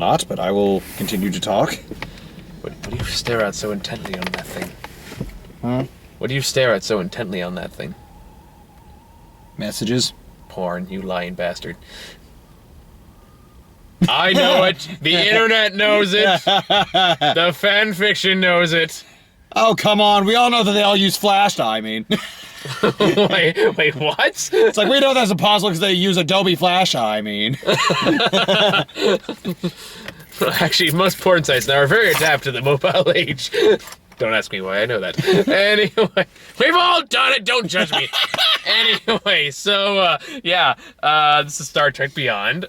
not, but I will continue to talk. What do you stare at so intently on that thing? Huh? What do you stare at so intently on that thing? Messages. Porn, you lying bastard. I know it. The internet knows it. The fan fiction knows it. Oh, come on. We all know that they all use Flash, I mean. wait, what? It's like, we know that's impossible because they use Adobe Flash, I mean. Actually, most porn sites now are very adapted to the mobile age. Don't ask me why I know that. Anyway, we've all done it. Don't judge me. Anyway, so, this is Star Trek Beyond.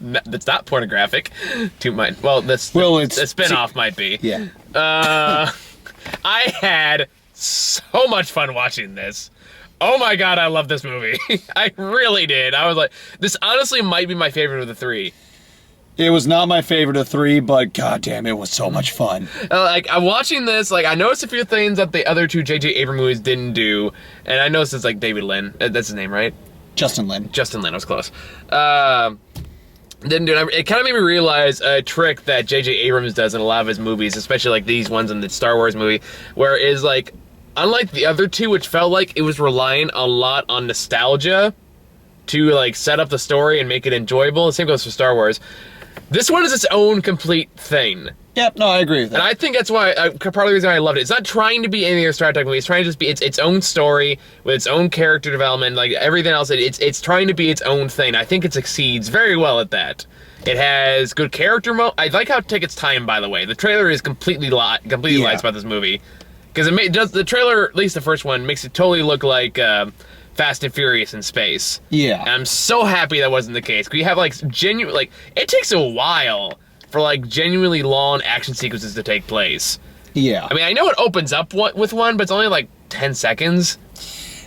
That's not pornographic. The spin-off might be. Yeah. I had so much fun watching this. Oh my god, I love this movie. I really did. I was like, this honestly might be my favorite of the three. It was not my favorite of three, but goddamn, it was so much fun. I'm watching this, I noticed a few things that the other two J.J. Abrams movies didn't do, and I noticed it's David Lin. That's his name, right? Justin Lin. Justin Lin, I was close. Didn't do it. It kind of made me realize a trick that J.J. Abrams does in a lot of his movies, especially these ones in the Star Wars movie, where it is unlike the other two, which felt like it was relying a lot on nostalgia to set up the story and make it enjoyable. The same goes for Star Wars. This one is its own complete thing. Yep, no, I agree with that. And I think that's why, part of the reason I loved it. It's not trying to be any other Star Trek movie. It's trying to just be its own story with its own character development, everything else. It's trying to be its own thing. I think it succeeds very well at that. It has good character I like how it takes its time, by the way. The trailer is completely lies about this movie. Because the trailer, at least the first one, makes it totally look like Fast and Furious in space. Yeah. And I'm so happy that wasn't the case. Because you have genuine, it takes a while for genuinely long action sequences to take place. Yeah. I mean, I know it opens up with one, but it's only 10 seconds.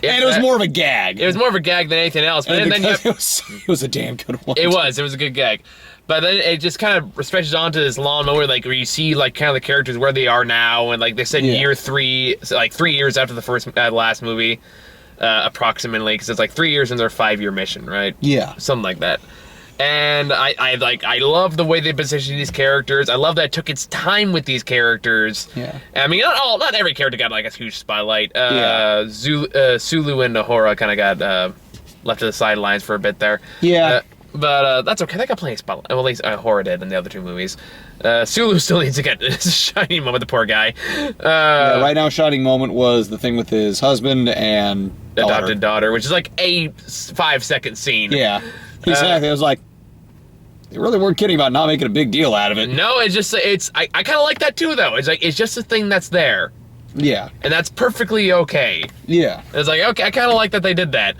And it was more of a gag. It was more of a gag than anything else. But then it was a damn good one. It was a good gag. But then it just kind of stretches onto this long moment where you see kind of the characters where they are now, and they said year 3, so 3 years after the last movie. Approximately, because it's 3 years in their 5-year mission, right? Yeah. Something like that. And I love the way they position these characters. I love that it took its time with these characters. Yeah. I mean, not every character got a huge spotlight. Sulu and Nahora kind of got left to the sidelines for a bit there. Yeah. But that's okay. They got plenty of spotlight. Well, at least Nahora did in the other two movies. Sulu still needs to get a shining moment, the poor guy. Right now, shining moment was the thing with his husband and adopted daughter, which is a 5-second scene. Yeah. Exactly. It was they really weren't kidding about not making a big deal out of it. No, I kind of like that too, though. It's just a thing that's there. Yeah. And that's perfectly okay. Yeah. It's okay, I kind of like that they did that.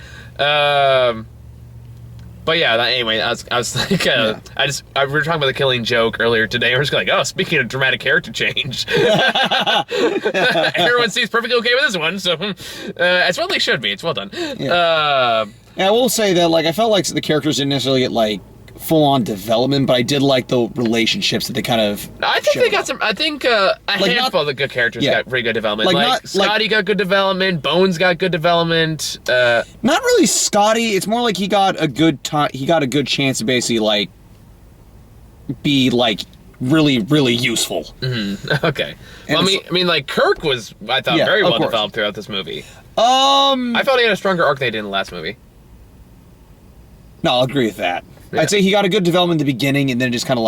But yeah, anyway, we were talking about the Killing Joke earlier today. We're just speaking of dramatic character change. Everyone seems perfectly okay with this one, so it's what they should be. It's well done. Yeah. I will say that, I felt like the characters didn't necessarily get, full-on development, but I did like the relationships that they kind of I think they got some, a handful of the good characters got pretty good development. Scotty got good development, Bones got good development. Not really Scotty, it's more he got a good chance to basically, be, really, really useful. Mm-hmm. Okay. Well, I mean, Kirk was, I thought, very well developed throughout this movie. I felt he had a stronger arc than he did in the last movie. No, I'll agree with that. Yeah. I'd say he got a good development in the beginning, and then just kind of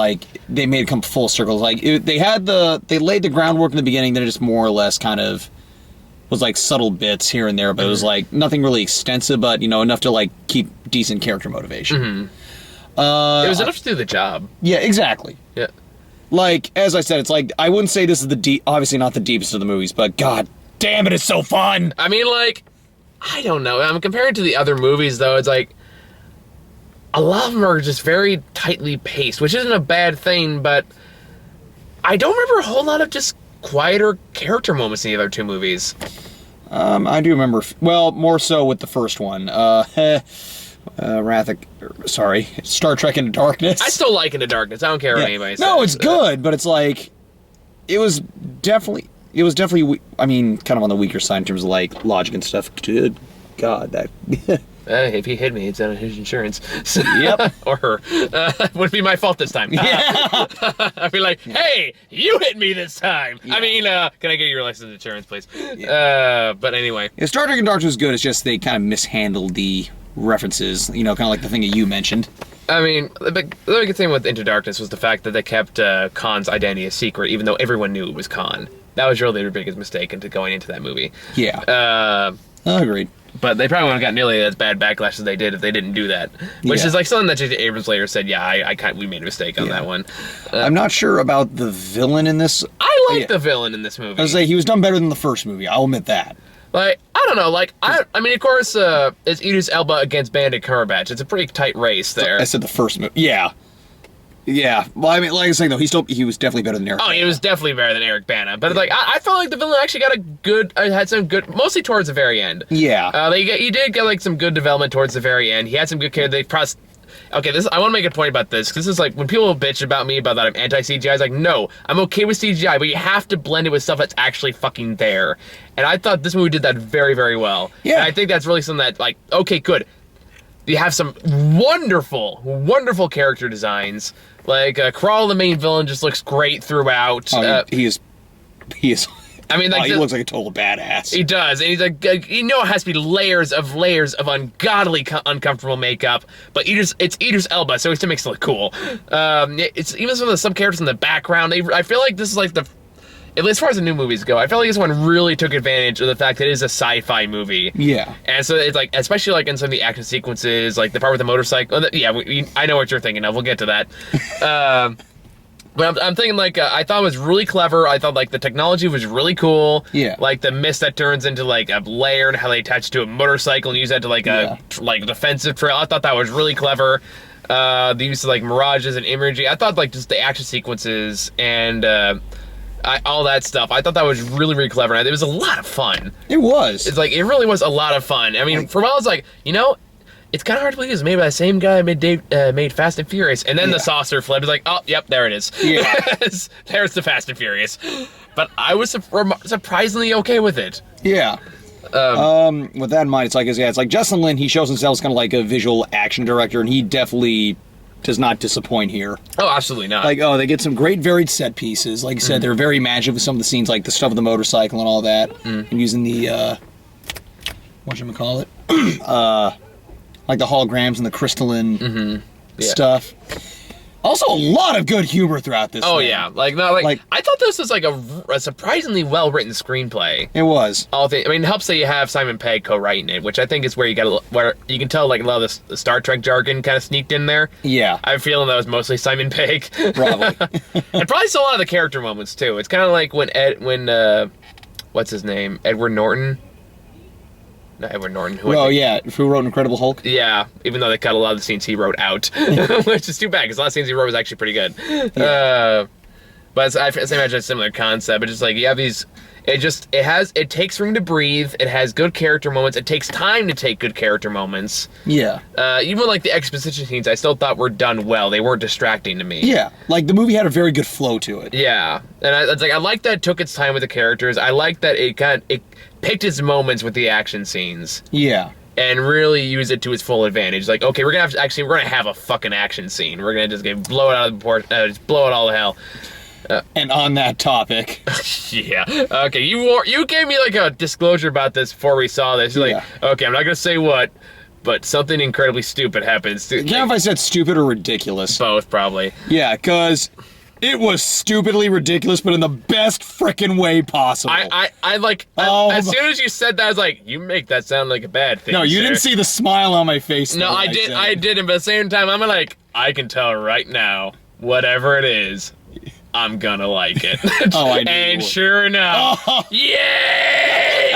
they made it come full circle. They laid the groundwork in the beginning, then it just more or less kind of was subtle bits here and there, but it was nothing really extensive, but enough to keep decent character motivation. Mm-hmm. It was enough to do the job. Yeah, exactly. Yeah. As I said, it's I wouldn't say this is obviously not the deepest of the movies, but god damn it, it's so fun. I mean, I don't know. I'm comparing to the other movies, though. It's a lot of them are just very tightly paced, which isn't a bad thing, but I don't remember a whole lot of just quieter character moments in the other two movies. I do remember, more so with the first one. Star Trek Into Darkness. I still like Into Darkness. I don't care what anybody says. No, it's good, but it's it was definitely, I mean, kind of on the weaker side in terms of logic and stuff. Good God, that If he hit me, it's on his insurance. So, Yep. Or her. Wouldn't be my fault this time. Yeah. I'd be like, hey, you hit me this time. Yeah. I mean, can I get your license insurance, please? Yeah. But anyway. Yeah, Star Trek and Dark was good. It's just they kind of mishandled the references. You know, kind of like the thing that you mentioned. I mean, the big thing with Into Darkness was the fact that they kept Khan's identity a secret, even though everyone knew it was Khan. That was really their biggest mistake into going into that movie. Yeah. Agreed. But they probably wouldn't have got nearly as bad backlash as they did if they didn't do that. Which Yeah. is like something that J.J. Abrams later said, we made a mistake on that one. I'm not sure about the villain in this. I like the villain in this movie. I was say he was done better than the first movie. I'll admit that. Like, I don't know, like, I mean, of course, it's Idris Elba against Benedict Cumberbatch. It's a pretty tight race there. I said the first movie. Yeah. Yeah. Well, I mean, like I was saying, though, he was definitely better than Eric. Oh, he was definitely better than Eric Bana. But, like, I felt like the villain actually had some good, mostly towards the very end. Yeah. He did get, like, some good development towards the very end. He had some good character. Okay, I want to make a point about this, because this is like, when people bitch about me about that I'm anti-CGI, I was like, no, I'm okay with CGI, but you have to blend it with stuff that's actually fucking there. And I thought this movie did that very, very well. Yeah. And I think that's really something that, like, okay, good. You have some wonderful, wonderful character designs. Like, Crawl, the main villain, just looks great throughout. He is. I mean, like, he looks like a total badass. He does, and he's like, you know, it has to be layers of ungodly uncomfortable makeup. But it's Idris Elba, so he still makes it look cool. It's even some of the sub characters in the background. I feel like this is like as far as the new movies go, I feel like this one really took advantage of the fact that it is a sci-fi movie. Yeah. And so it's like, especially like in some of the action sequences, like the part with the motorcycle. I know what you're thinking of. We'll get to that. But I'm thinking, like, I thought it was really clever. I thought, like, the technology was really cool. Yeah. Like, the mist that turns into, like, a layer and how they attach it to a motorcycle and use that to, like, a defensive trail. I thought that was really clever. The use of, like, mirages and imagery. I thought, like, just the action sequences and all that stuff. I thought that was really, really clever. And it was a lot of fun. It was. It's, like, it really was a lot of fun. I mean, for a while, I was like, you know, it's kind of hard to believe it was made by the same guy who made Fast and Furious. And then the saucer flip. It's like, oh, yep, there it is. Yeah. There's the Fast and Furious. But I was surprisingly okay with it. Yeah. With that in mind, it's like Justin Lin, he shows himself as kind of like a visual action director, and he definitely does not disappoint here. Oh, absolutely not. Like, they get some great varied set pieces. Like you said, they're very imaginative with some of the scenes, like the stuff with the motorcycle and all that. And using the, whatchamacallit? Like the holograms and the crystalline stuff. Also, a lot of good humor throughout this. Oh thing. yeah, like I thought this was like a surprisingly well written screenplay. It was. I mean, it helps that you have Simon Pegg co-writing it, which I think is where you can tell like a lot of the Star Trek jargon kind of sneaked in there. Yeah, I have a feeling that was mostly Simon Pegg. Probably. And probably still a lot of the character moments too. It's kind of like when what's his name, Edward Norton. Not Edward Norton. Who wrote Incredible Hulk? Yeah, even though they cut a lot of the scenes he wrote out, which is too bad because a lot of scenes he wrote was actually pretty good. Yeah. But I imagine a similar concept. But just like you have these, it takes room to breathe. It has good character moments. It takes time to take good character moments. Yeah. Even like the exposition scenes, I still thought were done well. They weren't distracting to me. Yeah, like the movie had a very good flow to it. Yeah, and I like that it took its time with the characters. I like that it picked its moments with the action scenes. Yeah. And really use it to its full advantage. Like, okay, we're gonna have a fucking action scene. We're gonna just blow it out of the port, just blow it all to hell. And on that topic, yeah. Okay, you gave me like a disclosure about this before we saw this. You're like, okay, I'm not gonna say what, but something incredibly stupid happens. Can't if I said stupid or ridiculous. Both, probably. Yeah, because it was stupidly ridiculous, but in the best frickin' way possible. As soon as you said that, I was like, you make that sound like a bad thing. No, you didn't see the smile on my face. No, I didn't, but at the same time, I'm like, I can tell right now, whatever it is, I'm gonna like it. Oh, I knew. And sure enough, yay!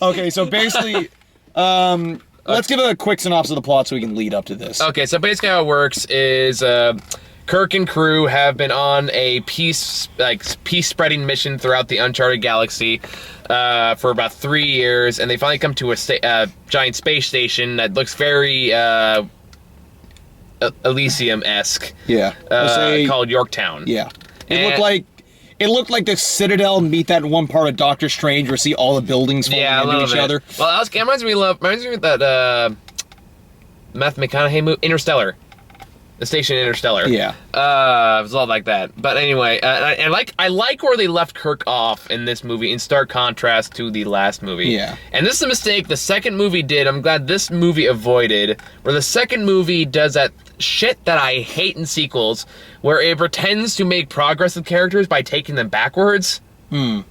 Okay, so basically, let's give a quick synopsis of the plot so we can lead up to this. Okay, so basically how it works is Kirk and crew have been on a peace-spreading mission throughout the uncharted galaxy for about 3 years, and they finally come to a giant space station that looks very Elysium-esque. Yeah. Called Yorktown. Yeah. It It looked like the Citadel meet that one part of Doctor Strange where you see all the buildings falling into each other. Well, that reminds me of that Matthew McConaughey movie, Interstellar. The station Interstellar. Yeah. It was a lot like that. But anyway, I like where they left Kirk off in this movie in stark contrast to the last movie. Yeah. And this is a mistake the second movie did. I'm glad this movie avoided, where the second movie does that shit that I hate in sequels, where it pretends to make progress with characters by taking them backwards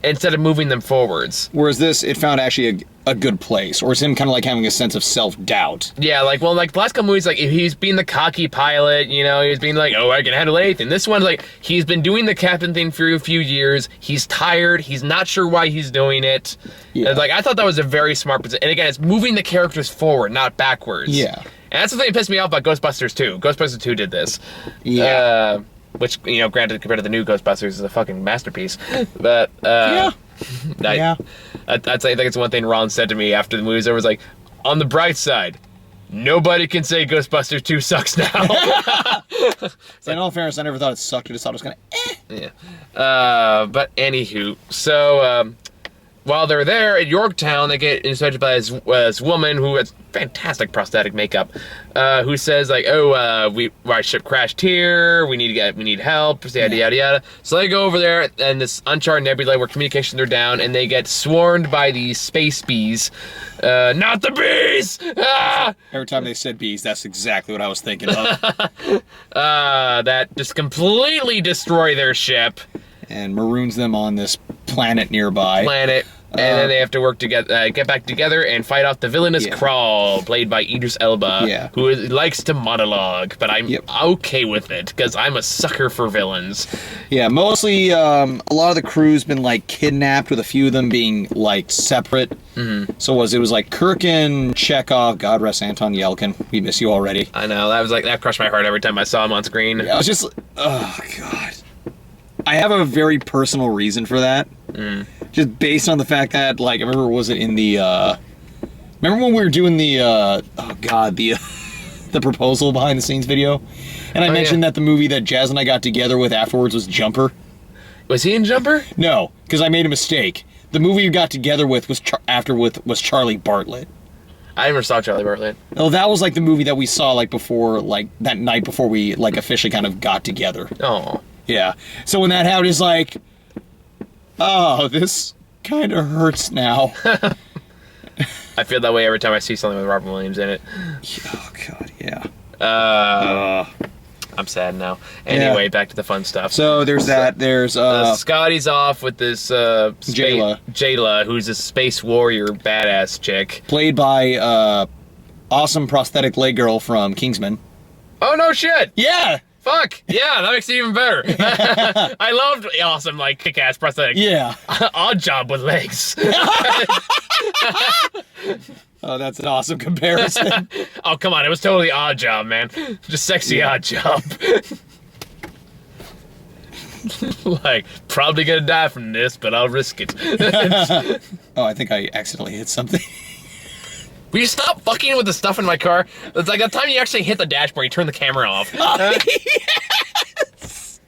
instead of moving them forwards. Whereas this, it found actually a good place, or it's him kind of like having a sense of self-doubt. Yeah, like the last couple movies, like he's being the cocky pilot, you know, he's being like, oh, I can handle anything. This one, like, he's been doing the captain thing for a few years. He's tired. He's not sure why he's doing it. Yeah. Like, I thought that was a very smart position. And again, it's moving the characters forward, not backwards. Yeah. And that's the thing that pissed me off about Ghostbusters 2. Ghostbusters 2 did this. Yeah. Which, you know, granted, compared to the new Ghostbusters, is a fucking masterpiece. But, yeah. I think it's one thing Ron said to me after the movie was over. Was like, on the bright side, nobody can say Ghostbusters 2 sucks now. In all fairness, I never thought it sucked. I just thought it was kind of Yeah. But anywho, so while they're there at Yorktown, they get intercepted by this woman who has fantastic prosthetic makeup, who says like, "Oh, our ship crashed here. We need help." Yada yada yada. So they go over there and this uncharted nebula where communications are down, and they get swarmed by these space bees. Not the bees! Ah! Every time they said bees, that's exactly what I was thinking of. That just completely destroy their ship and maroons them on this planet nearby. And then they have to work together, get back together, and fight off the villainous Crawl, played by Idris Elba, who likes to monologue, but I'm okay with it because I'm a sucker for villains. Yeah, mostly a lot of the crew's been like kidnapped, with a few of them being like separate. Mm-hmm. So it was like Kirk and Chekhov. God rest Anton Yelkin. We miss you already. I know, that crushed my heart every time I saw him on screen. Yeah, I was just, oh god. I have a very personal reason for that. Just based on the fact that, like, I remember, was it in the, remember when we were doing the, the proposal behind the scenes video? And I mentioned that the movie that Jazz and I got together with afterwards was Jumper? Was he in Jumper? No, because I made a mistake. The movie we got together with was Charlie Bartlett. I never saw Charlie Bartlett. Oh, that was, like, the movie that we saw, like, before, like, that night before we, like, officially kind of got together. Oh. Yeah. So when that happened, it's like, oh, this kind of hurts now. I feel that way every time I see something with Robin Williams in it. Oh, God, yeah. I'm sad now. Anyway, back to the fun stuff. So there's that. There's Scotty's off with this Jayla, who's a space warrior badass chick, played by awesome prosthetic leg girl from Kingsman. Oh no shit! Yeah. Fuck! Yeah, that makes it even better. I loved awesome, like, kick-ass prosthetic. Yeah. Odd Job with legs. Oh, that's an awesome comparison. Oh, come on, it was totally Odd Job, man. Just sexy Odd Job. Like, probably gonna die from this, but I'll risk it. Oh, I think I accidentally hit something. Will you stop fucking with the stuff in my car? It's like the time you actually hit the dashboard, you turn the camera off. Oh, yes!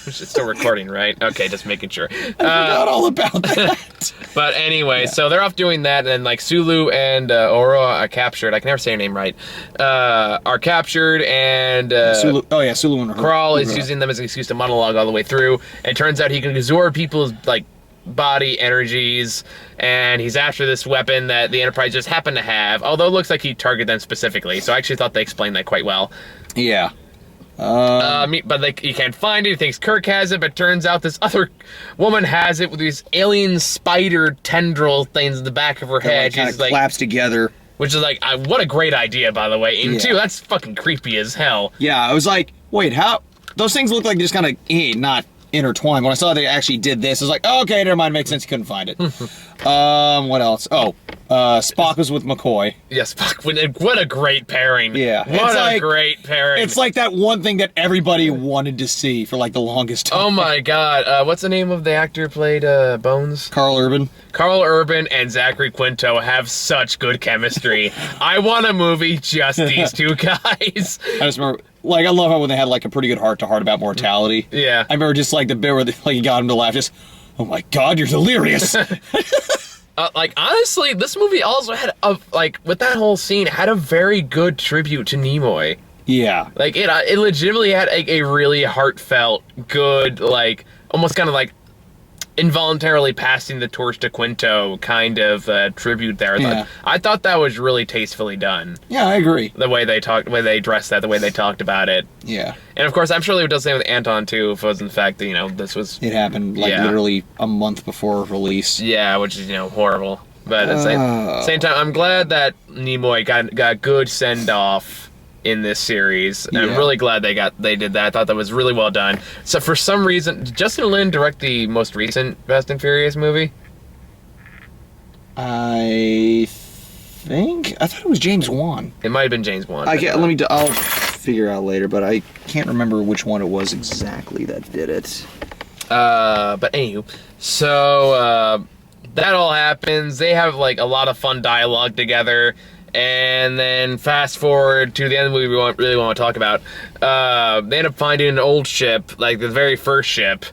It's still recording, right? Okay, just making sure. I forgot all about that. But anyway, so they're off doing that, and like Sulu and Aurora are captured. I can never say her name right. Are captured, and Sulu. Oh yeah, Sulu and Crawl is using them as an excuse to monologue all the way through. And it turns out he can absorb people's like body energies, and he's after this weapon that the Enterprise just happened to have, although it looks like he targeted them specifically, so I actually thought they explained that quite well. Yeah. But like, he can't find it, he thinks Kirk has it, but turns out this other woman has it with these alien spider tendril things in the back of her head. Kind of collapse together. Which is like, what a great idea, by the way. And two, that's fucking creepy as hell. Yeah, I was like, wait, how? Those things look like just kind of, not intertwined. When I saw they actually did this, I was like, oh, okay, never mind, makes sense, you couldn't find it. What else? Oh, Spock was with McCoy. Yes, Spock, what a great pairing. Yeah. What a great pairing. It's like that one thing that everybody wanted to see for like the longest time. Oh my god, what's the name of the actor who played Bones? Carl Urban. Carl Urban and Zachary Quinto have such good chemistry. I want a movie just these two guys. I just remember, like, I love how when they had, like, a pretty good heart-to-heart about mortality. Yeah. I remember just, like, the bit where, like, he got him to laugh, just, oh my god, you're delirious! Like, honestly, this movie also had, like, with that whole scene, had a very good tribute to Nimoy. Yeah. Like, it legitimately had a really heartfelt, good, like, almost kind of like involuntarily passing the torch to Quinto kind of tribute there. I thought that was really tastefully done. Yeah, I agree. The way they talked, the way they dressed that, the way they talked about it. Yeah. And of course, I'm sure they would do the same with Anton too, if it was in fact that, you know, this was... It happened, like, literally a month before release. Yeah, which is, you know, horrible. But at the same time, I'm glad that Nimoy got a good send-off in this series. And I'm really glad they did that. I thought that was really well done. So for some reason, did Justin Lin direct the most recent Fast and Furious movie? I thought it was James Wan. It might have been James Wan. I'll figure out later, but I can't remember which one it was exactly that did it. But anywho, so that all happens. They have like a lot of fun dialogue together. And then fast forward to the end of the movie we really want to talk about. They end up finding an old ship, like the very first ship,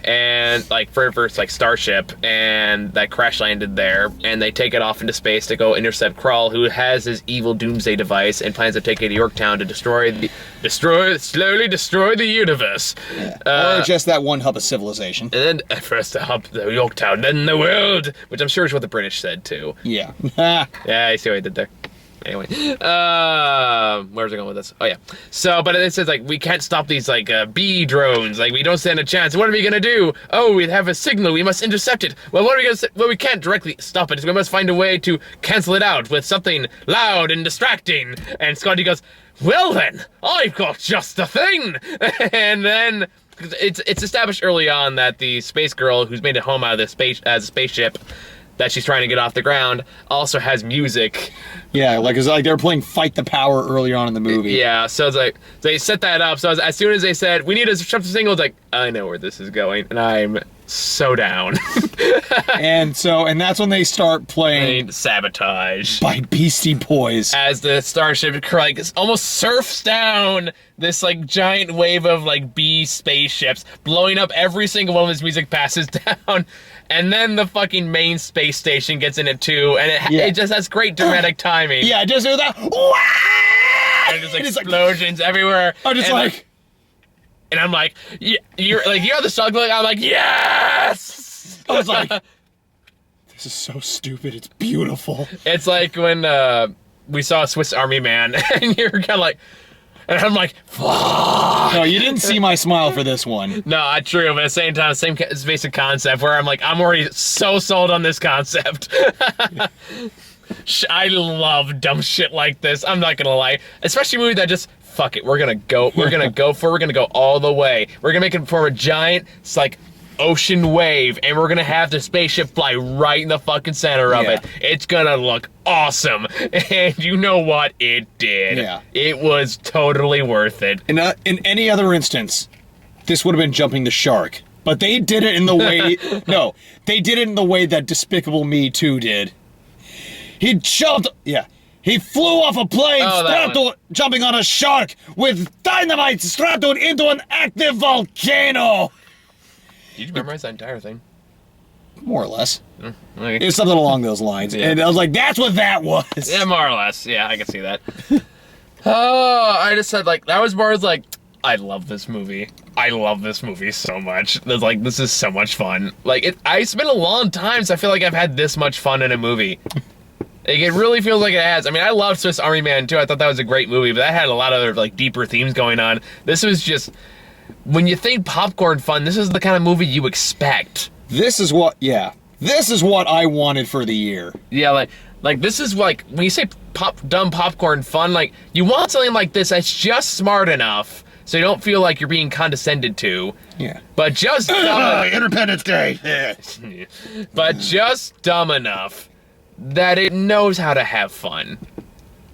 and like first like starship, and that crash landed there. And they take it off into space to go intercept Krull, who has his evil doomsday device and plans to take it to Yorktown to slowly destroy the universe. Or just that one hub of civilization. And then first the hub, the Yorktown, then the world, which I'm sure is what the British said too. Yeah. Yeah, I see what I did there. Anyway, where's it going with this? Oh yeah. So, but it says like we can't stop these like B drones. Like we don't stand a chance. What are we gonna do? Oh, we have a signal. We must intercept it. Well, what are we gonna say? Well, we can't directly stop it. So we must find a way to cancel it out with something loud and distracting. And Scotty goes, well then, I've got just the thing. And then it's established early on that the space girl who's made a home out of this space as a spaceship that she's trying to get off the ground also has music. Yeah, like it's like they were playing Fight the Power earlier on in the movie. Yeah, so it's like they set that up. So as soon as they said we need to shut the signal, it's like I know where this is going, and I'm so down. and that's when they start playing Sabotage by Beastie Boys as the starship like almost surfs down this like giant wave of like B spaceships, blowing up every single one of his music passes down. And then the fucking main space station gets in it too, and it just has great dramatic timing. Yeah, just with that. And just explosions everywhere. I'm just and I'm like, you're the song. I'm like, yes. I was like, this is so stupid. It's beautiful. It's like when we saw Swiss Army Man, and you're kind of like. And I'm like, fuck. No, you didn't see my smile for this one. No, true, but at the same time, same basic concept where I'm like, I'm already so sold on this concept. I love dumb shit like this. I'm not gonna lie. Especially a movie that just, fuck it, we're gonna go all the way. We're gonna make it form a giant, it's like, ocean wave, and we're gonna have the spaceship fly right in the fucking center of it. It's gonna look awesome, and you know what? It did. Yeah. It was totally worth it. In any other instance, this would have been jumping the shark, but they did it in the way. No, they did it in the way that Despicable Me 2 did. He jumped. Yeah. He flew off a plane, jumping on a shark with dynamite strapped into an active volcano. Did you memorize that entire thing? More or less. Okay. It was something along those lines. Yeah. And I was like, that's what that was. Yeah, more or less. Yeah, I can see that. I just said, like, that was more as like, I love this movie. I love this movie so much. It's like, this is so much fun. Like, it's been a long time since I feel like I've had this much fun in a movie. Like, it really feels like it has. I mean, I love Swiss Army Man, too. I thought that was a great movie, but that had a lot of other, like, deeper themes going on. This was just... When you think popcorn fun, this is the kind of movie you expect. This is what I wanted for the year. Yeah, like this is like, when you say dumb popcorn fun, like, you want something like this that's just smart enough so you don't feel like you're being condescended to. Yeah. But just dumb Independence Day. But just dumb enough that it knows how to have fun.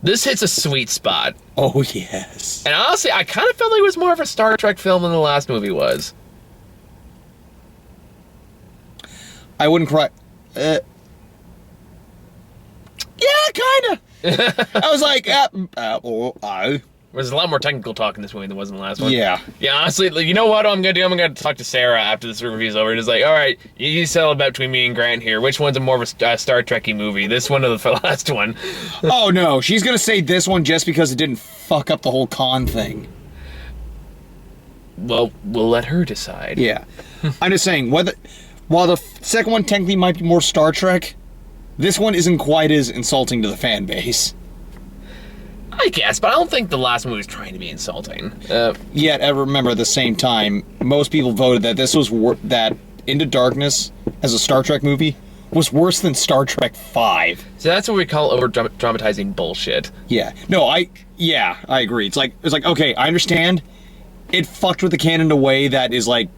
This hits a sweet spot. Oh, yes. And honestly, I kind of felt like it was more of a Star Trek film than the last movie was. I wouldn't cry. Yeah, kind of. I was like, There's a lot more technical talk in this movie than there was in the last one. Yeah. Yeah, honestly, like, you know what I'm gonna do? I'm gonna talk to Sarah after this review's over. Just like, all right, you settle about between me and Grant here. Which one's a more of a Star Trek-y movie? This one or the last one? Oh no, she's gonna say this one just because it didn't fuck up the whole Khan thing. Well, we'll let her decide. Yeah. I'm just saying, while the second one technically might be more Star Trek, this one isn't quite as insulting to the fan base. I guess, but I don't think the last movie was trying to be insulting. Yet, I remember at the same time, most people voted that this was that Into Darkness as a Star Trek movie was worse than Star Trek V. So that's what we call over-dramatizing bullshit. Yeah. No, I agree. It's like, okay, I understand it fucked with the canon in a way that is like,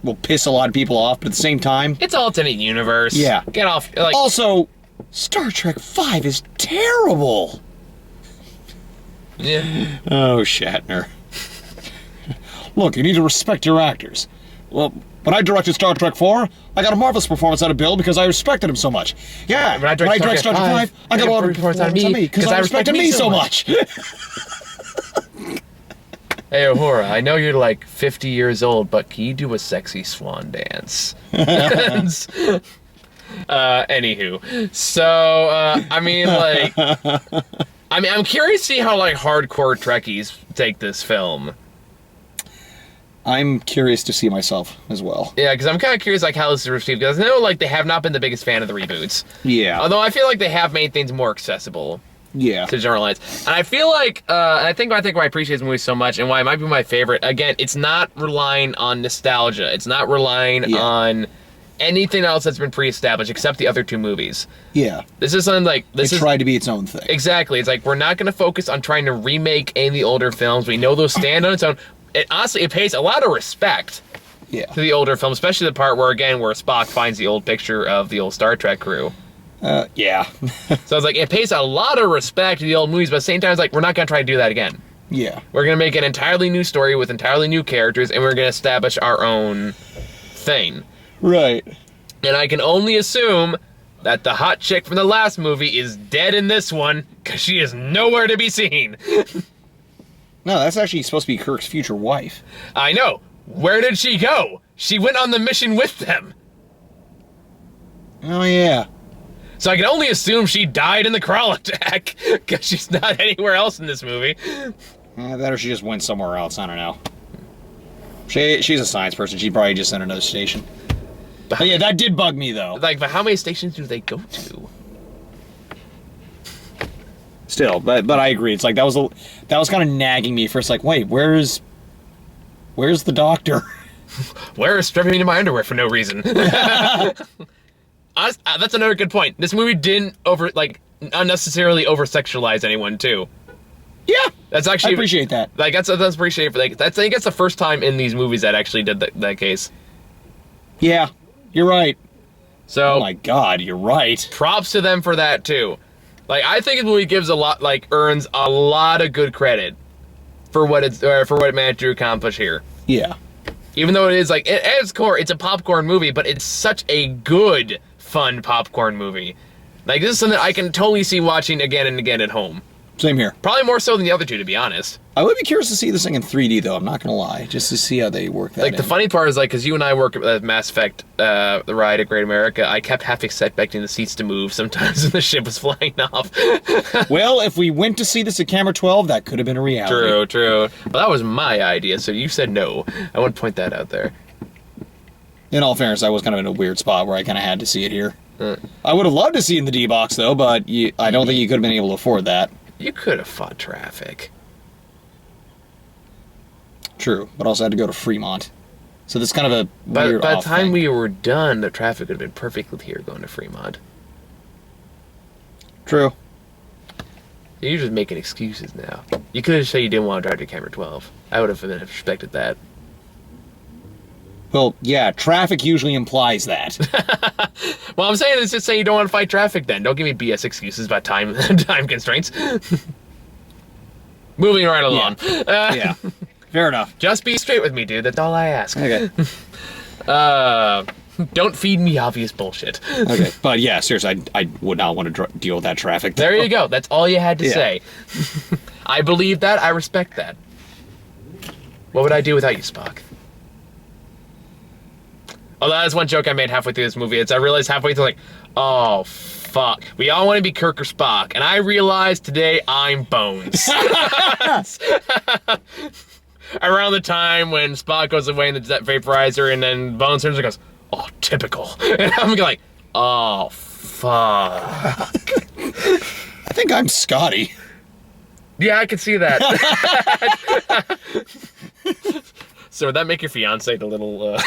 will piss a lot of people off, but at the same time... It's alternate universe. Yeah. Get off, like... Also, Star Trek V is terrible! Yeah. Oh, Shatner. Look, you need to respect your actors. Well, when I directed Star Trek 4, I got a marvelous performance out of Bill because I respected him so much. Yeah, when I directed Star Trek 5, I got a lot of performance out of me because I respected me so much. Hey, Uhura, I know you're like 50 years old, but can you do a sexy swan dance? Anywho. So, I mean, like... I'm curious to see how, like, hardcore Trekkies take this film. I'm curious to see myself as well. Yeah, because I'm kind of curious, like, how this is received. Because I know, like, they have not been the biggest fan of the reboots. Yeah. Although I feel like they have made things more accessible. Yeah. To general audience. And I feel like, and I think why I appreciate this movie so much and why it might be my favorite, again, it's not relying on nostalgia. It's not relying on anything else that's been pre-established except the other two movies. Yeah. This is something like... It tried to be its own thing. Exactly. It's like, we're not going to focus on trying to remake any of the older films. We know those stand on its own. Honestly, it pays a lot of respect to the older films, especially the part where Spock finds the old picture of the old Star Trek crew. Yeah. So it's like, it pays a lot of respect to the old movies, but at the same time, it's like, we're not going to try to do that again. Yeah. We're going to make an entirely new story with entirely new characters, and we're going to establish our own thing. Right. And I can only assume that the hot chick from the last movie is dead in this one, because she is nowhere to be seen. No, that's actually supposed to be Kirk's future wife. I know. Where did she go? She went on the mission with them. Oh, yeah. So I can only assume she died in the Krall attack, because she's not anywhere else in this movie. That or she just went somewhere else, I don't know. She's a science person, she'd probably just sent another station. But yeah, that did bug me, though. Like, but how many stations do they go to? Still, but I agree. It's like, that was kind of nagging me first, like, wait, where's the doctor? Where is stripping me to my underwear for no reason? That's another good point. This movie didn't unnecessarily over-sexualize anyone, too. Yeah, that's actually... I appreciate that. Like, that's appreciated. Like, I think that's the first time in these movies that actually did that case. Yeah, you're right. So... Oh my god, you're right. Props to them for that, too. Like, I think the movie gives earns a lot of good credit for what it managed to accomplish here. Yeah. Even though it is, like, at its core, it's a popcorn movie, but it's such a good, fun popcorn movie. Like, this is something I can totally see watching again and again at home. Same here. Probably more so than the other two, to be honest. I would be curious to see this thing in 3D, though, I'm not gonna lie, just to see how they work that in. The funny part is, like, because you and I work at Mass Effect, the ride at Great America, I kept half expecting the seats to move sometimes when the ship was flying off. Well, if we went to see this at Camera 12, that could have been a reality. True. But that was my idea, so you said no. I want to point that out there. In all fairness, I was kind of in a weird spot where I kind of had to see it here. I would have loved to see it in the D-Box, though, but I don't think you could have been able to afford that. You could have fought traffic. True, but also had to go to Fremont. So this kind of a weird by the time thing. We were done, the traffic would have been perfectly clear going to Fremont. True. You're just making excuses now. You could have said you didn't want to drive to Camera 12. I would have respected that. Well, yeah, traffic usually implies that. Well, I'm saying is just say you don't want to fight traffic then. Don't give me BS excuses about time constraints. Moving right along. Yeah. Fair enough. Just be straight with me, dude. That's all I ask. Okay. Don't feed me obvious bullshit. Okay, but yeah, seriously, I would not want to deal with that traffic. There you go. That's all you had to say. I believe that. I respect that. What would I do without you, Spock? Oh, that is one joke I made halfway through this movie. I realized halfway through, like, oh, fuck. We all want to be Kirk or Spock. And I realized today I'm Bones. Around the time when Spock goes away in the vaporizer and then Bones turns and goes, oh, typical. And I'm like, oh, fuck. I think I'm Scotty. Yeah, I can see that. So would that make your fiance the little,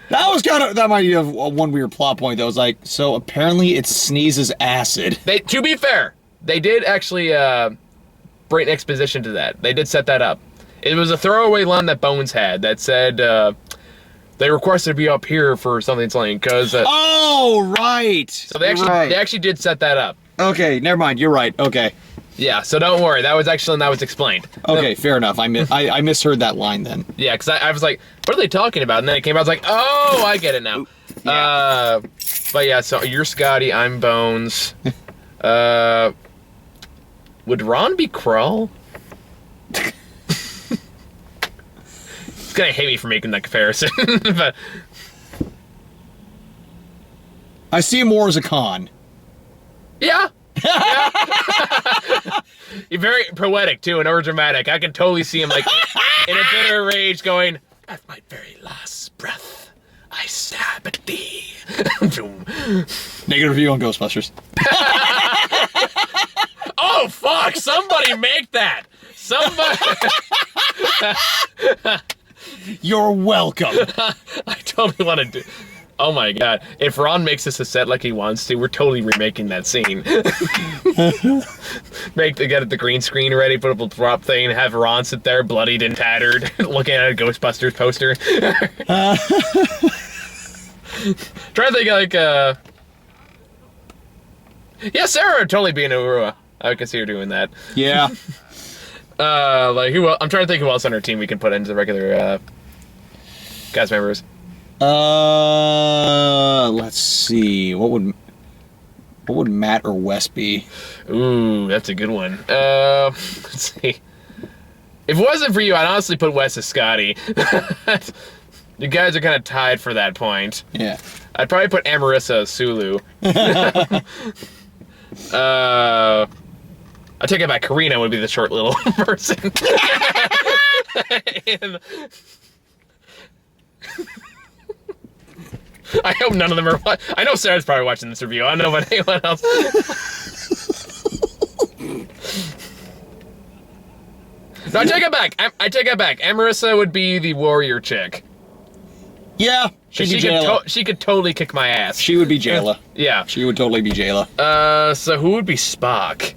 That might be one weird plot point that was like, so apparently it sneezes acid. To be fair, they did actually bring exposition to that. They did set that up. It was a throwaway line that Bones had that said they requested to be up here for something because. Oh, right. So they actually did set that up. Okay, never mind. You're right. Okay. Yeah, so don't worry. That was explained. Okay, fair enough. I misheard that line then. Yeah, because I was like, what are they talking about? And then it came out, I was like, oh, I get it now. Yeah. But yeah, so you're Scotty, I'm Bones. Would Ron be Krull? He's gonna hate me for making that comparison. But I see him more as a con. yeah. You're very poetic too and overdramatic. I can totally see him like in a bitter rage going, at my very last breath, I stab at thee. Negative review on Ghostbusters. Oh fuck, somebody make that. Somebody. You're welcome. I totally want to do. Oh my god. If Ron makes this a set like he wants to, we're totally remaking that scene. Get the green screen ready, put up a prop thing, have Ron sit there bloodied and tattered, looking at a Ghostbusters poster. Try to think like, yeah, Sarah would totally be an Urua. I could see her doing that. Yeah. Like who else? I'm trying to think who else on our team we can put into the regular cast members. Let's see. What would Matt or Wes be? Ooh, that's a good one. Let's see. If it wasn't for you, I'd honestly put Wes as Scotty. You guys are kind of tied for that point. Yeah. I'd probably put Amarissa as Sulu. I'll take it back. Karina would be the short little person. And I hope none of them are. I know Sarah's probably watching this review. I don't know about anyone else. No, I take it back. I take it back. Amarissa would be the warrior chick. Yeah, she could totally kick my ass. She would be Jayla. Yeah. She would totally be Jayla. So who would be Spock?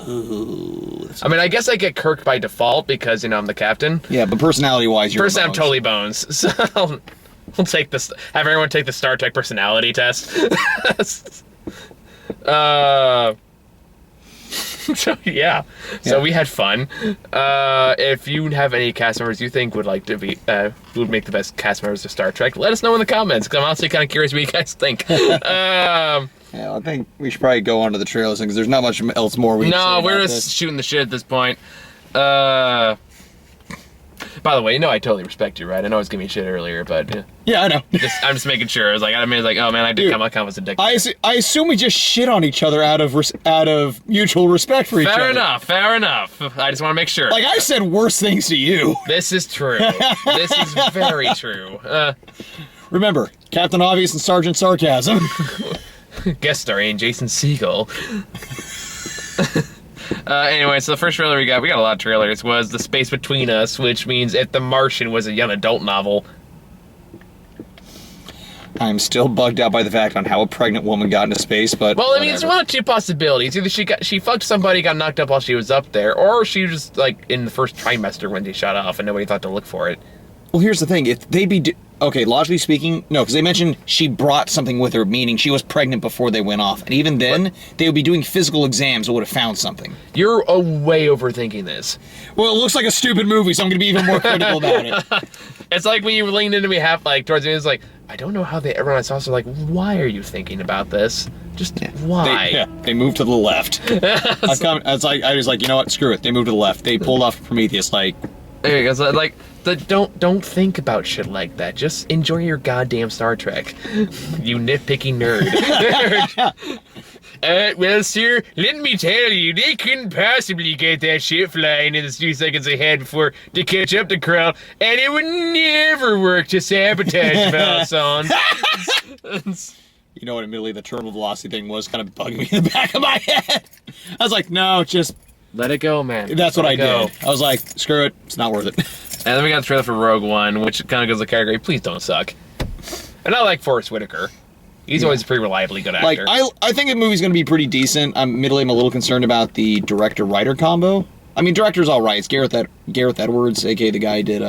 Ooh, I mean, I guess I get Kirk by default because, I'm the captain. yeah, but personality-wise, you're Personally, I'm Bones. totally Bones. So I'll take this. Have everyone take the Star Trek personality test. So yeah. So we had fun. If you have any cast members you think would like to be, who would make the best cast members of Star Trek, let us know in the comments. Because I'm honestly kind of curious what you guys think. Yeah, I think we should probably go on to the trailers because there's not much else more we can say No, about we're just this. shooting the shit at this point. By the way, I totally respect you, right? I know I was giving you shit earlier, but yeah. Yeah, I know. I'm just making sure. I was like, oh man, I did come as a dick. I assume we just shit on each other out of mutual respect for each other. Fair enough. I just want to make sure. Like, I said worse things to you. This is true. This is very true. Remember, Captain Obvious and Sergeant Sarcasm. Guest starring Jason Segel. Anyway, so the first trailer we got a lot of trailers, was The Space Between Us, which means If the Martian was a young adult novel. I'm still bugged out by the fact on how a pregnant woman got into space, but well, I mean, it's one of two possibilities. Either she fucked somebody, got knocked up while she was up there, or she was like in the first trimester when she shot off and nobody thought to look for it. Well, here's the thing. If they'd be... Okay, logically speaking, no, because they mentioned she brought something with her, meaning she was pregnant before they went off. And even then, they would be doing physical exams and would have found something. You're way overthinking this. Well, it looks like a stupid movie, so I'm going to be even more critical about it. It's like when you leaned into me half, like, towards the end, it's like, I don't know how everyone I saw was like, why are you thinking about this? Just why? They moved to the left. I was like, you know what, screw it. They moved to the left. They pulled off Prometheus, like... There you go. Like, don't think about shit like that. Just enjoy your goddamn Star Trek. You nitpicky nerd. Well, sir, let me tell you, they couldn't possibly get that shit flying in the 2 seconds they had before to catch up to Krell, and it would never work to sabotage Valson. You know what, admittedly, the terminal velocity thing was kind of bugging me in the back of my head. I was like, no, just... Let it go, man. That's what I did. I was like, screw it, it's not worth it. And then we got the trailer for Rogue One, which kind of goes to the category, please don't suck. And I like Forrest Whitaker. He's always a pretty reliably good actor. Like, I think the movie's going to be pretty decent. I'm a little concerned about the director-writer combo. I mean, director's all right. It's Gareth Edwards, a.k.a. the guy who did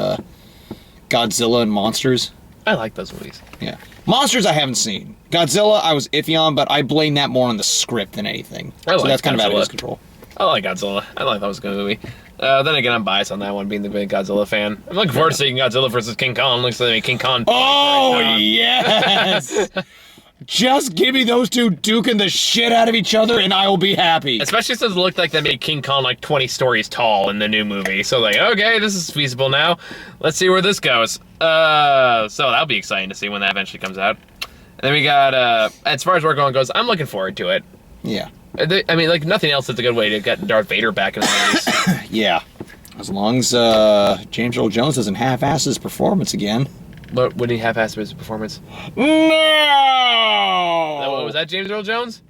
Godzilla and Monsters. I like those movies. Yeah. Monsters I haven't seen. Godzilla I was iffy on, but I blame that more on the script than anything. So that's kind of out of his control. I like Godzilla. I thought that was a good movie. Then again, I'm biased on that one, being the big Godzilla fan. I'm looking forward to seeing Godzilla versus King Kong. Looks like King Kong. Oh, yes! Just give me those two duking the shit out of each other and I will be happy. Especially since it looked like they made King Kong like 20 stories tall in the new movie. So like, okay, this is feasible now. Let's see where this goes. So that'll be exciting to see when that eventually comes out. And then we got, as far as Rogue One goes, I'm looking forward to it. Yeah. I mean, like, nothing else is a good way to get Darth Vader back in the movies. Yeah. As long as James Earl Jones doesn't half-ass his performance again. But wouldn't he half-ass his performance? No! Was that James Earl Jones?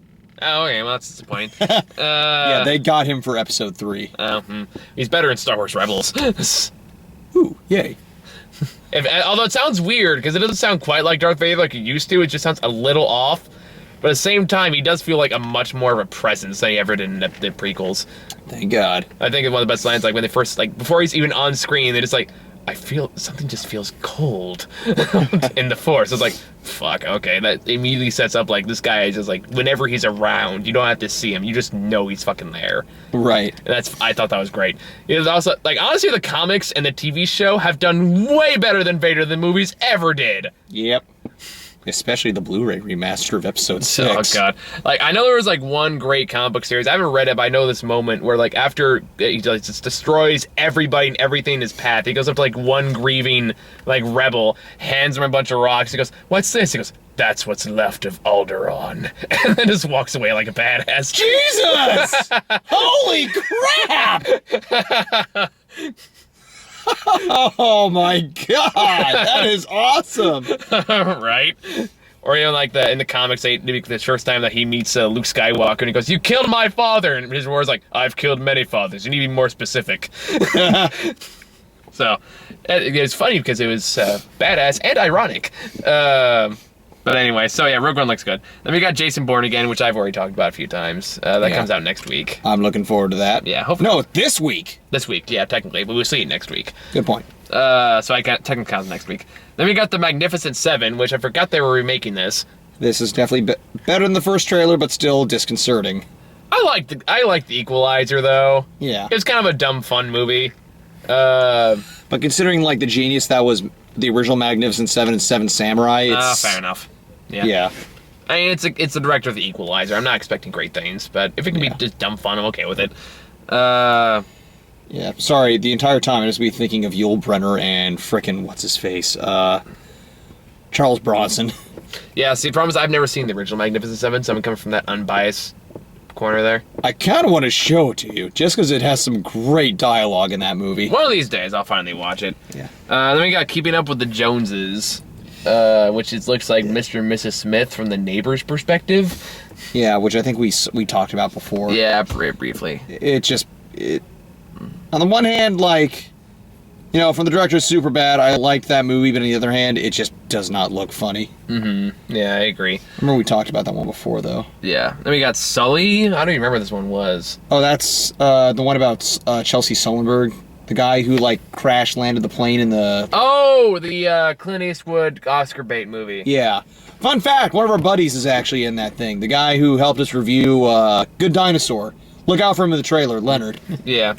Oh, okay, well, that's disappointing. Yeah, they got him for episode 3. He's better in Star Wars Rebels. Ooh, yay. Although it sounds weird, because it doesn't sound quite like Darth Vader like it used to. It just sounds a little off. But at the same time, he does feel like a much more of a presence than he ever did in the prequels. Thank God. I think one of the best lines, like when they first, like before he's even on screen, they're just like, I feel something just feels cold in the Force. It's like, fuck, okay, that immediately sets up like this guy is just like whenever he's around, you don't have to see him, you just know he's fucking there. Right. And I thought that was great. It was also like honestly, the comics and the TV show have done way better than Vader than movies ever did. Yep. Especially the Blu-ray remaster of episode 6. Oh god. Like I know there was like one great comic book series. I haven't read it, but I know this moment where like after he just destroys everybody and everything in his path, he goes up to like one grieving like rebel, hands him a bunch of rocks. He goes, "What's this?" He goes, "That's what's left of Alderaan," and then just walks away like a badass. Jesus! Holy crap! Oh my god, that is awesome! Right? Or you know, like in the comics, the first time that he meets Luke Skywalker, and he goes, "You killed my father," and his word's like, "I've killed many fathers. You need to be more specific." So it's funny because it was badass and ironic. But anyway, so yeah, Rogue One looks good. Then we got Jason Bourne again, which I've already talked about a few times. That comes out next week. I'm looking forward to that. Yeah, hopefully. No, this week. This week, yeah, technically, but we'll see it next week. Good point. So I got technically counts next week. Then we got the Magnificent Seven, which I forgot they were remaking this. This is definitely better than the first trailer, but still disconcerting. I like the Equalizer though. Yeah. It was kind of a dumb fun movie. But considering like the genius that was the original Magnificent Seven and Seven Samurai, it's fair enough. Yeah. Yeah. I mean, it's the director of the Equalizer. I'm not expecting great things, but if it can be just dumb fun, I'm okay with it. Yeah. Sorry, the entire time I just be thinking of Yul Brynner and frickin' what's his face, Charles Bronson. Yeah. See, the problem is I've never seen the original Magnificent Seven, so I'm coming from that unbiased corner there. I kind of want to show it to you, just because it has some great dialogue in that movie. One of these days, I'll finally watch it. Yeah. Then we got Keeping Up with the Joneses, which looks like Mr. and Mrs. Smith from the neighbor's perspective. Yeah, which I think we talked about before. Yeah, briefly. On the one hand, like, you know, from the director, super bad. I liked that movie, but on the other hand, it just does not look funny. Mm-hmm. Yeah, I agree. I remember we talked about that one before, though. Yeah. Then we got Sully. I don't even remember what this one was. Oh, that's the one about Chelsea Sullenberg. The guy who, like, crash landed the plane in the... Oh, the Clint Eastwood Oscar bait movie. Yeah. Fun fact, one of our buddies is actually in that thing. The guy who helped us review Good Dinosaur. Look out for him in the trailer, Leonard. Yeah.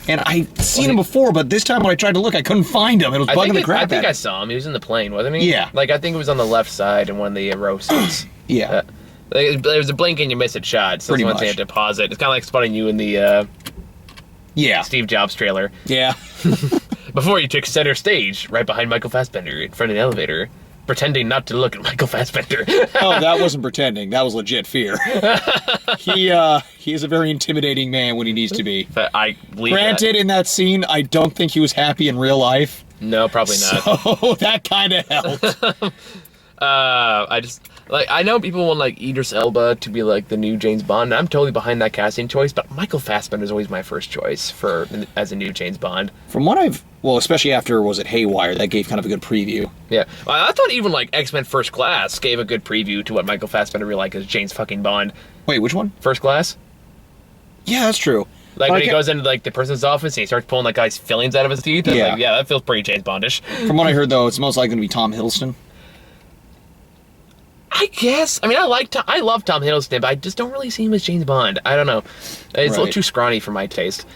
And I'd seen him before, but this time when I tried to look, I couldn't find him. It was bugging the crap out of me. I think I saw him. He was in the plane, wasn't he? Yeah. Like, I think it was on the left side in one of the row seats. Yeah. It was a blink and you miss it shot, so Pretty once they much. had to pause it. It's kind of like spotting you in the Yeah. Steve Jobs trailer. Yeah. Before you took center stage, right behind Michael Fassbender in front of the elevator, pretending not to look at Michael Fassbender. Oh, that wasn't pretending. That was legit fear. He is a very intimidating man when he needs to be. But I believe Granted, in that scene, I don't think he was happy in real life. No, probably not. So that kind of helped. I know people want, like, Idris Elba to be, like, the new James Bond. I'm totally behind that casting choice, but Michael Fassbender is always my first choice as a new James Bond. From what especially after, was it Haywire, that gave kind of a good preview. Yeah. I thought even, like, X-Men First Class gave a good preview to what Michael Fassbender would be like as James fucking Bond. Wait, which one? First Class? Yeah, that's true. Like, when he goes into, like, the person's office and he starts pulling, like, guy's fillings out of his teeth. Yeah. Like, yeah, that feels pretty James Bondish. From what I heard, though, it's most likely going to be Tom Hiddleston. I guess. I mean, I love Tom Hiddleston, but I just don't really see him as James Bond. I don't know. It's a little too scrawny for my taste.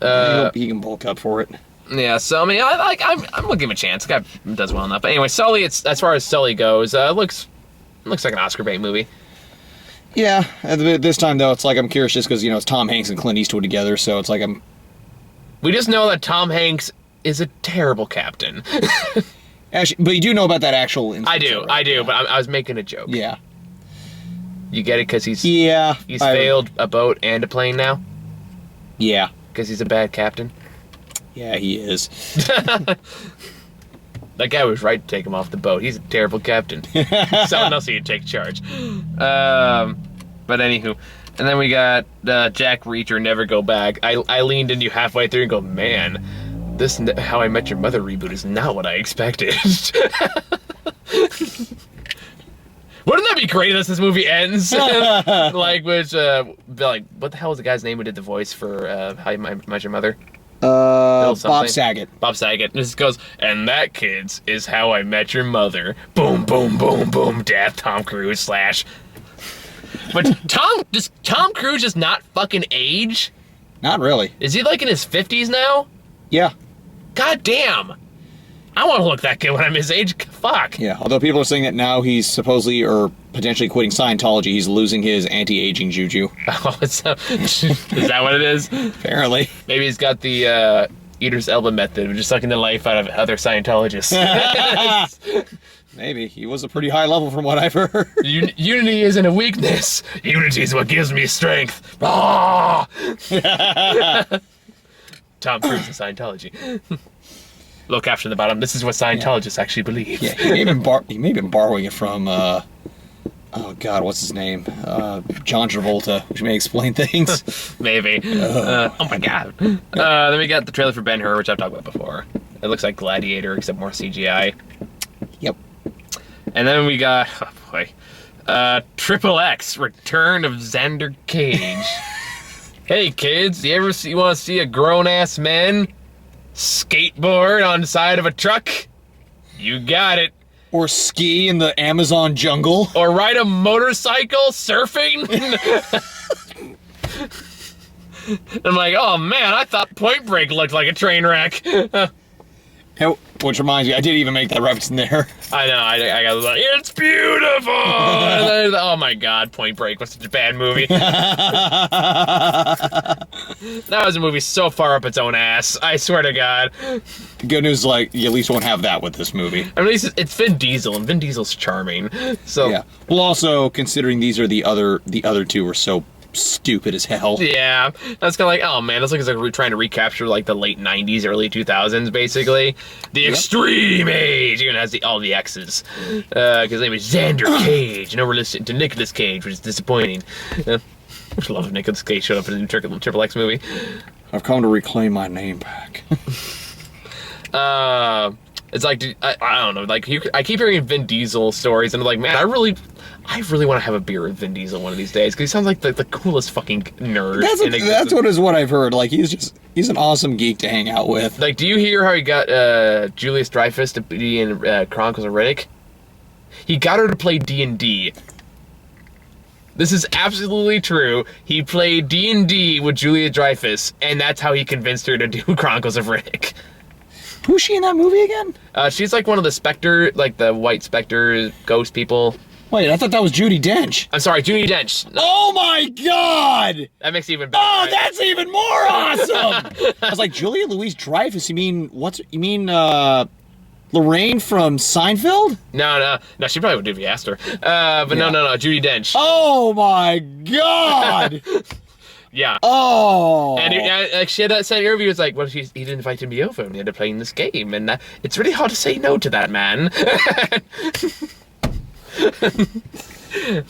He can bulk up for it. Yeah, so I mean, I'm gonna give him a chance. The guy does well enough. But anyway, Sully. As far as Sully goes, looks like an Oscar bait movie. Yeah, this time though, it's like I'm curious just because it's Tom Hanks and Clint Eastwood together, so it's like We just know that Tom Hanks is a terrible captain. Actually, but you do know about that actual instance. I do, but I was making a joke. Yeah. You get it because he's he's failed a boat and a plane now. Yeah. Because he's a bad captain. Yeah, he is. That guy was right to take him off the boat. He's a terrible captain. Someone else need to take charge. But anywho, and then we got Jack Reacher, Never Go Back. I leaned into you halfway through and go, man, this How I Met Your Mother reboot is not what I expected. Wouldn't that be great if this movie ends? Like, what the hell was the guy's name who did the voice for How I Met Your Mother? Bob Saget. Bob Saget. And this goes, and that, kids, is How I Met Your Mother. Boom, boom, boom, boom, death, Tom Cruise / But Tom Cruise just not fucking age? Not really. Is he like in his 50s now? Yeah. God damn. I want to look that good when I'm his age. Fuck. Yeah, although people are saying that now he's supposedly or potentially quitting Scientology. He's losing his anti-aging juju. Oh, is that what it is? Apparently. Maybe he's got the Idris Elba method of just sucking the life out of other Scientologists. Maybe. He was a pretty high level from what I've heard. Unity isn't a weakness. Unity is what gives me strength. Ah! Tom Cruise in Scientology. Little caption at the bottom. This is what Scientologists actually believe. Yeah, he may have been borrowing it from, oh God, what's his name? John Travolta, which may explain things. Maybe. Oh my God. Then we got the trailer for Ben-Hur, which I've talked about before. It looks like Gladiator, except more CGI. Yep. And then we got, oh boy, Triple X, Return of Xander Cage. Hey kids, you want to see a grown-ass man skateboard on the side of a truck? You got it. Or ski in the Amazon jungle. Or ride a motorcycle surfing? I'm like, oh man, I thought Point Break looked like a train wreck. Which reminds me, I did even make that reference in there. I know, I got like, it's beautiful! Oh my God, Point Break was such a bad movie. That was a movie so far up its own ass, I swear to God. The good news is, like, you at least won't have that with this movie. At least it's Vin Diesel, and Vin Diesel's charming. So yeah. Well, also, considering these are the other two were so stupid as hell. Yeah, that's kind of like, oh man, that's like we're trying to recapture like the late 90s, early 2000s, basically. The extreme age, even has all the X's. Because his name is Xander Cage, no relation to Nicolas Cage, which is disappointing. I would love if Nicolas Cage showed up in a Triple X movie. I've come to reclaim my name back. It's like, I don't know, like, I keep hearing Vin Diesel stories, and I'm like, man, I really want to have a beer with Vin Diesel one of these days, because he sounds like the coolest fucking nerd. That's what I've heard. Like, he's just, He's an awesome geek to hang out with. Like, do you hear how he got Julius Dreyfus to be in Chronicles of Riddick? He got her to play D&D. This is absolutely true. He played D&D with Julia Dreyfus, and that's how he convinced her to do Chronicles of Riddick. Who's she in that movie again? She's like one of the Spectre, like the white Spectre ghost people. Wait, I thought that was Judi Dench. I'm sorry, Judi Dench. No, Oh my god! that makes it even better. Oh, right? that's even more awesome! I was like, Julia Louis-Dreyfus, you mean Lorraine from Seinfeld? No, she probably would if you asked her. But Yeah. no, Judi Dench. Oh my god! Yeah. Oh! And she had that same interview. It's like, well, he didn't invite me over, and he had to play in this game, and it's really hard to say no to that man.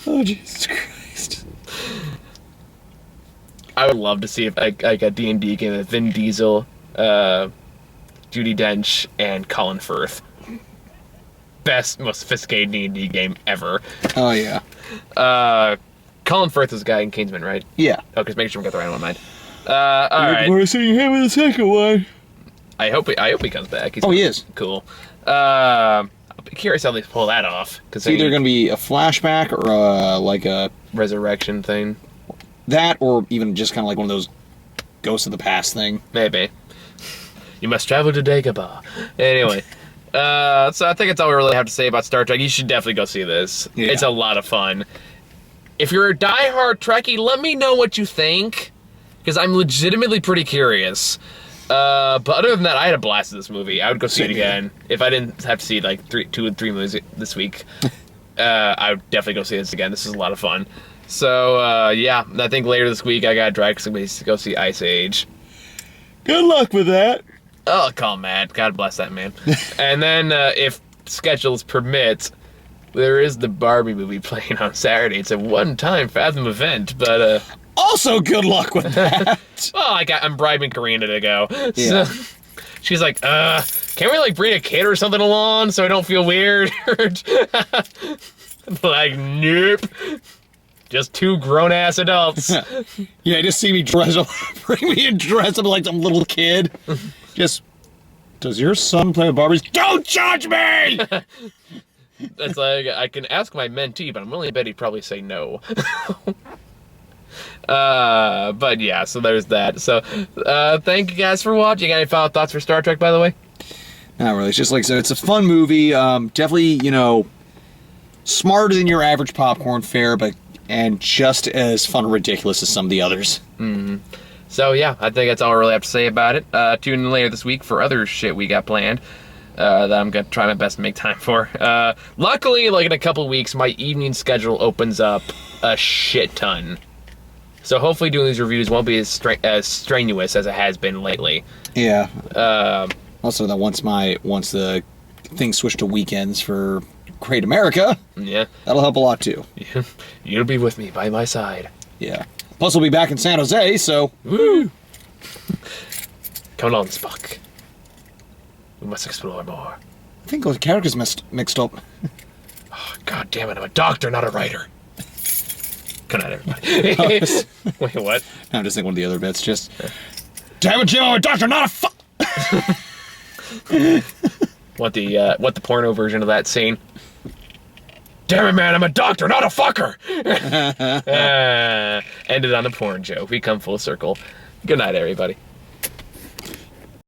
Oh, Jesus Christ. I would love to see if like a D&D game with Vin Diesel, Judi Dench, and Colin Firth. Best, most sophisticated D&D game ever. Oh, yeah. Colin Firth is the guy in Kingsman, right? Yeah. Oh, just make sure we got the right one in mind. All right. We're seeing him in the second one. I hope he comes back. Oh, he is. Cool. I'll be curious how they pull that off. It's either going to be a flashback or like a... resurrection thing. That or even just kind of like one of those Ghosts of the Past thing. Maybe. You must travel to Dagobah. Anyway. So I think that's all we really have to say about Star Trek. You should definitely go see this. Yeah. It's a lot of fun. If you're a diehard Trekkie, let me know what you think, because I'm legitimately pretty curious. But other than that, I had a blast with this movie. I would go see it again. If I didn't have to see like 2 or 3 movies this week, I would definitely go see this again. This is a lot of fun. So, yeah, I think later this week I gotta drag somebody to go see Ice Age. Good luck with that. Oh, call Matt. God bless that man. And then, if schedules permit, there is the Barbie movie playing on Saturday. It's a one-time Fathom event, but, Also, good luck with that. well, I'm bribing Karina to go. Yeah. So, she's like, can't we, like, bring a kid or something along so I don't feel weird? Like, nope. Just 2 grown-ass adults. Yeah, just see me dress up, bring me and dress up like some little kid. Just, does your son play with Barbies? Don't judge me! That's like, I can ask my mentee, but I'm willing to bet he'd probably say no. But yeah, so there's that. So, thank you guys for watching. You got any final thoughts for Star Trek, by the way? Not really. It's just like I said, it's a fun movie. Definitely, smarter than your average popcorn fare, and just as fun and ridiculous as some of the others. Mm-hmm. So yeah, I think that's all I really have to say about it. Tune in later this week for other shit we got planned that I'm going to try my best to make time for. Luckily, like in a couple weeks, my evening schedule opens up a shit ton. So hopefully doing these reviews won't be as strenuous as it has been lately. Yeah. Also, that once the thing switched to weekends for Great America, Yeah. that'll help a lot too. You'll be with me by my side. Yeah. Plus, we'll be back in San Jose, so... Woo! Come on, Spock. We must explore more. I think those characters mixed up. Oh, God damn it, I'm a doctor, not a writer. Good night, everybody. Wait, what? I'm just thinking one of the other bits, just... Damn it, Jim, I'm a doctor, not a Want the porno version of that scene? Damn it, man, I'm a doctor, not a fucker! Ended on a porn joke. We come full circle. Good night, everybody.